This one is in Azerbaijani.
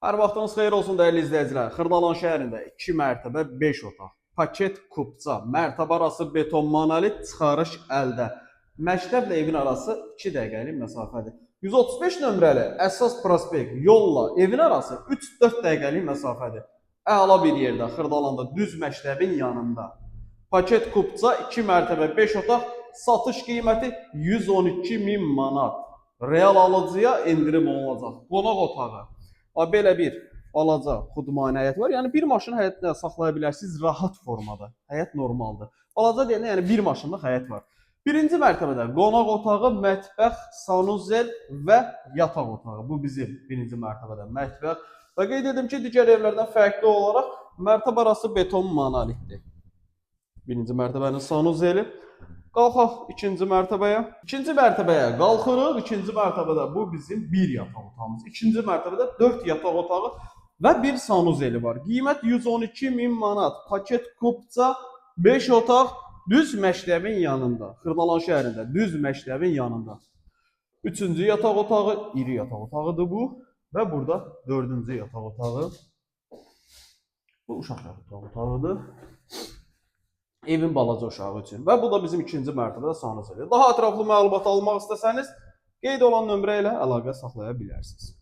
Hər vaxtınız xeyir olsun dəyərli izləyicilər. Xırdalan şəhərində 2 mərtəbə 5 otaq, paket kupça, mərtəbə arası beton monolit çıxarış əldə. Məktəblə evin arası 2 dəqiqəlik məsafədir. 135 nömrəli əsas prospekt yolla evin arası 3-4 dəqiqəlik məsafədir. Əla bir yerdə, Xırdalanda, düz məktəbin yanında. Paket kupça 2 mərtəbə 5 otaq, satış qiyməti 112.000 manat. Real alıcıya endirim olunacaq. Qonaq otağı. Belə bir balaca xudmani həyət var. Yəni bir maşını həyətdə saxlaya bilərsiniz rahat formada. Həyət normaldır. Balaca deyəndə yəni bir maşınlıq həyət var. Birinci mərtəbədə qonaq otağı, mətbəx, sanuzel və yataq otağı. Bu bizim birinci mərtəbədə mətbəx. Və qeyd edim ki, digər evlərdən fərqli olaraq mərtəbə arası beton monolitdir. Birinci mərtəbənin sanuzeli. Qalxaq ikinci mərtəbəyə. İkinci mərtəbəyə qalxırıq. İkinci mərtəbədə bu bizim bir yataq otağımız. İkinci mərtəbədə 4 yataq otağı və bir sanuzeli var. Qiymət 112.000 manat. Paket kupça 5 otaq düz məktəbin yanında. Xırdalan şəhərində düz məktəbin yanında. Üçüncü yataq otağı, iri yataq otağıdır bu. Və burada dördüncü yataq otağı. Bu uşaq yataq otağıdır. Evin balaca uşağı üçün. Və bu da bizim ikinci mərtəbədə sanuzeli. Daha ətraflı məlumat almaq istəsəniz, qeyd olan nömrə ilə əlaqə saxlaya bilərsiniz.